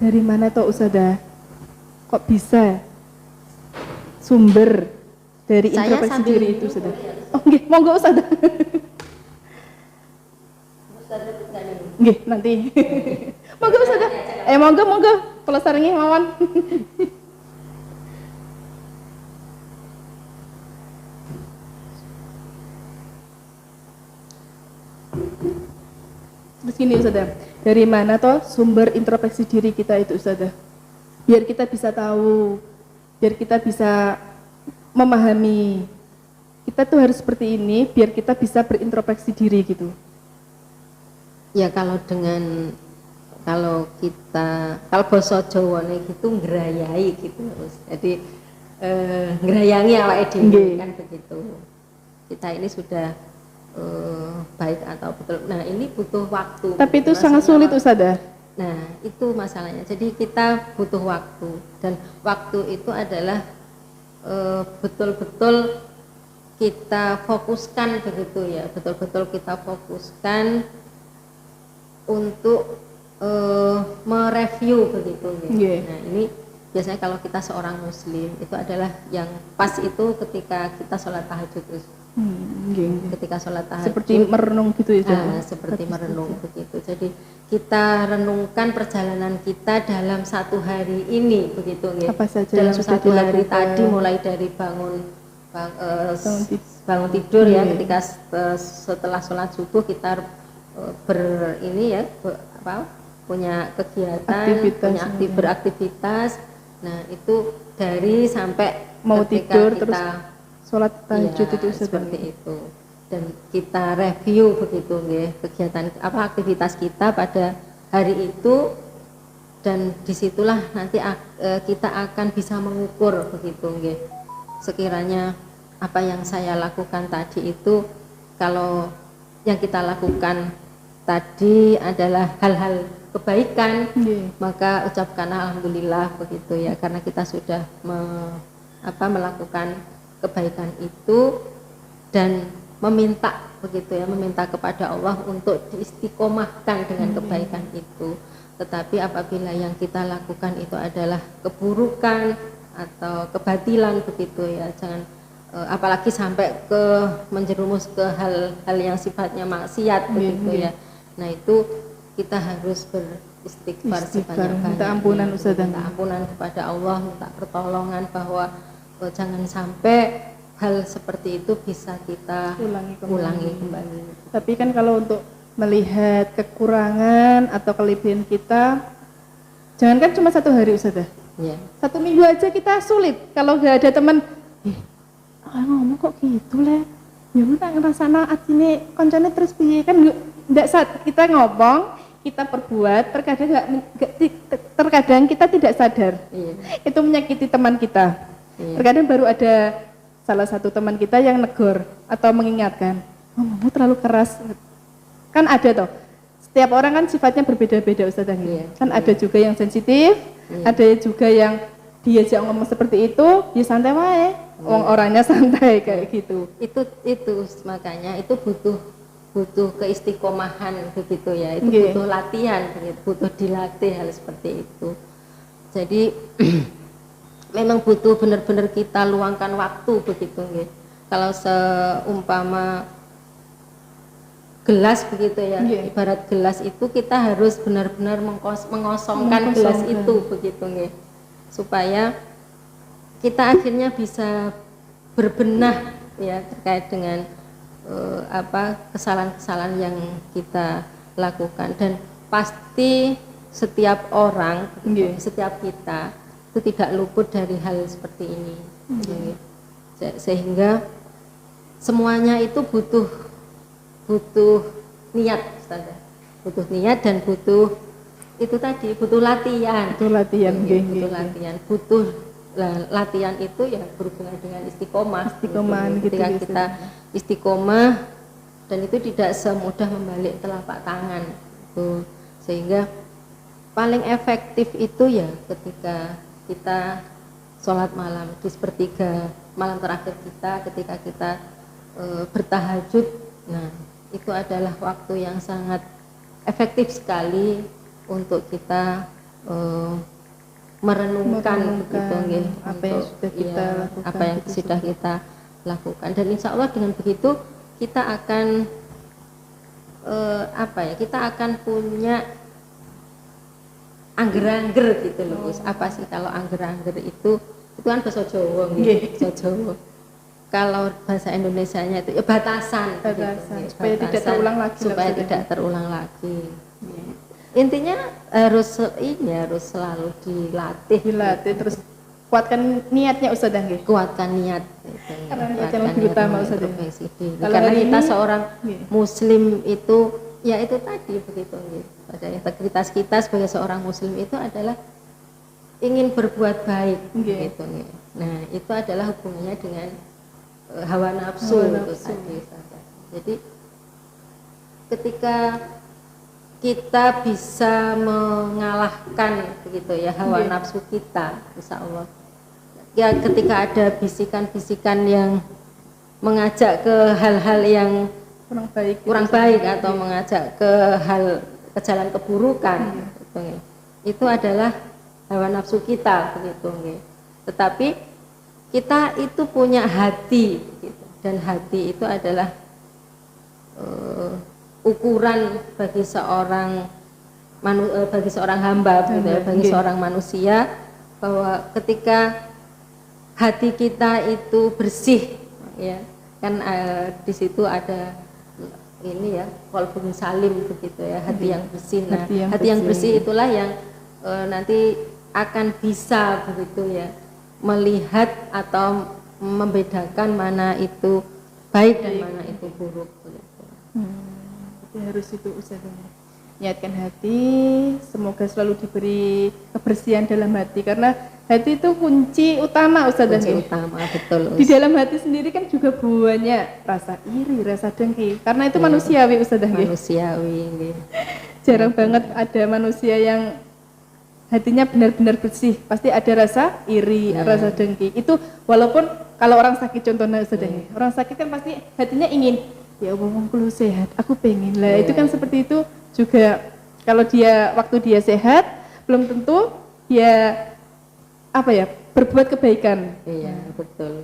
Dari mana toh Ustazah? Kok bisa sumber dari Saya introspeksi sambil diri itu Ustazah? Oh nggih, monggo Ustazah. Nggih, nanti. Monggo Ustazah. Monggo. Kalau saringi mawon. Terus gini Ustazah, dari mana toh sumber introspeksi diri kita itu Ustazah? Biar kita bisa tahu, biar kita bisa memahami. Kita tuh harus seperti ini biar kita bisa berintrospeksi diri gitu. Ya kalau basa Jawane gitu ngrayai gitu terus. Jadi ngerayangi awake dhewe kan begitu. Kita ini sudah baik atau betul. Nah, ini butuh waktu. Tapi itu sangat sulit Ustazah. Nah, itu masalahnya. Jadi kita butuh waktu dan waktu itu adalah betul-betul kita fokuskan begitu ya, betul-betul kita fokuskan untuk mereview begitu ya. Yeah. Nah, ini biasanya kalau kita seorang muslim itu adalah yang pas itu ketika kita sholat tahajud. Ketika sholat tahajud seperti merenung gitu ya. Seperti merenung begitu. Jadi kita renungkan perjalanan kita dalam satu hari ini begitu ya. Apa saja dalam yang satu sudah hari dilakukan. tadi mulai dari bangun tidur ya, ketika setelah sholat subuh kita punya kegiatan, beraktivitas. Nah, itu dari sampai mau tidur kita terus sholat tahajud itu seperti itu. Dan kita review begitu ya, kegiatan aktivitas kita pada hari itu, dan disitulah nanti kita akan bisa mengukur begitu ya. Sekiranya apa yang saya lakukan tadi itu, kalau yang kita lakukan tadi adalah hal-hal kebaikan, maka ucapkan alhamdulillah begitu ya, karena kita sudah melakukan kebaikan itu dan meminta begitu ya, meminta kepada Allah untuk diistiqomahkan dengan kebaikan itu. Tetapi apabila yang kita lakukan itu adalah keburukan atau kebatilan begitu ya, jangan apalagi sampai ke menjerumus ke hal-hal yang sifatnya maksiat begitu ya. Nah, itu kita harus beristighfar sebanyak-banyaknya, minta ampunan Ustazah, minta ampunan kepada Allah, minta pertolongan bahwa jangan sampai hal seperti itu bisa kita ulangi kembali. Tapi kan kalau untuk melihat kekurangan atau kelebihan kita, jangankan cuma satu hari Ustazah, satu minggu aja kita sulit kalau nggak ada teman. Ngomong kok gitu lah, ya lu tak ngerasana atine koncone terus piye kan, nggak saat kita ngomong, kita perbuat, terkadang kita tidak sadar, itu menyakiti teman kita. Terkadang baru ada salah satu teman kita yang negor atau mengingatkan, ngomongmu terlalu keras, kan ada toh, setiap orang kan sifatnya berbeda-beda Ustazah, kan ada juga yang sensitif, ada juga yang diajak ngomong seperti itu, ya santai wae. Orangnya santai kayak gitu. Itu makanya itu butuh keistiqomahan begitu ya. Itu butuh latihan, butuh dilatih hal seperti itu. Jadi memang butuh benar-benar kita luangkan waktu begitu ya. Kalau seumpama gelas begitu ya, ibarat gelas itu kita harus benar-benar mengosongkan gelas itu begitu ya, supaya kita akhirnya bisa berbenah ya terkait dengan kesalahan-kesalahan yang kita lakukan. Dan pasti setiap orang, setiap kita itu tidak luput dari hal seperti ini. Sehingga semuanya itu butuh niat, Ustazah. Butuh niat dan butuh itu tadi, butuh latihan. Butuh latihan. Latihan itu ya berhubungan dengan istiqomah. Ketika kita istiqomah, dan itu tidak semudah membalik telapak tangan gitu. Sehingga paling efektif itu ya ketika kita sholat malam di sepertiga malam terakhir kita, ketika kita bertahajud. Nah, itu adalah waktu yang sangat efektif sekali untuk kita merenungkan gitu nggih, apa yang sudah kita ya, lakukan, apa yang gitu, sudah kita lakukan, dan insya Allah dengan begitu kita akan kita akan punya angger-angger gitu loh. Apa sih kalau angger-angger itu kan bahasa Jawa nggih, bahasa Jawa. Kalau bahasa Indonesianya itu ya batasan, gitu, supaya tidak terulang lagi, supaya tidak terulang lagi. Intinya harus selalu dilatih terus kuatkan niatnya Ustazah nggih. Kuatkan niat gitu, Karena niat yang lebih utama Ustazah. Karena kita seorang muslim itu ya itu tadi begitu nggih. Pada integritas kita sebagai seorang muslim itu adalah ingin berbuat baik gitu nggih. Nah, itu adalah hubungannya dengan hawa nafsu itu tadi. Jadi ketika kita bisa mengalahkan begitu ya hawa nafsu kita, insya Allah. Ya ketika ada bisikan-bisikan yang mengajak ke hal-hal yang kurang baik atau mengajak ke jalan keburukan, gitu, itu adalah hawa nafsu kita begitu. Tetapi kita itu punya hati, gitu, dan hati itu adalah ukuran bagi seorang hamba, bagi seorang manusia, bahwa ketika hati kita itu bersih, ya kan, di situ ada ini ya, qalbun salim begitu ya, hati yang bersih. Nah, hati yang bersih itulah yang nanti akan bisa begitu ya melihat atau membedakan mana itu baik dan mana itu buruk begitu. Harus itu usahanya, niatkan hati, semoga selalu diberi kebersihan dalam hati, karena hati itu kunci utama Ustazah. Kunci utama, betul. Di dalam hati sendiri kan juga banyak rasa iri, rasa dengki, karena itu manusiawi Ustazah. Manusiawi. Jarang banget ada manusia yang hatinya benar-benar bersih, pasti ada rasa iri, rasa dengki. Itu walaupun kalau orang sakit contohnya Ustazah, orang sakit kan pasti hatinya ingin, ya Allah lu sehat, aku pengen lah. Itu kan seperti itu juga, kalau dia waktu dia sehat belum tentu dia berbuat kebaikan. Iya, betul.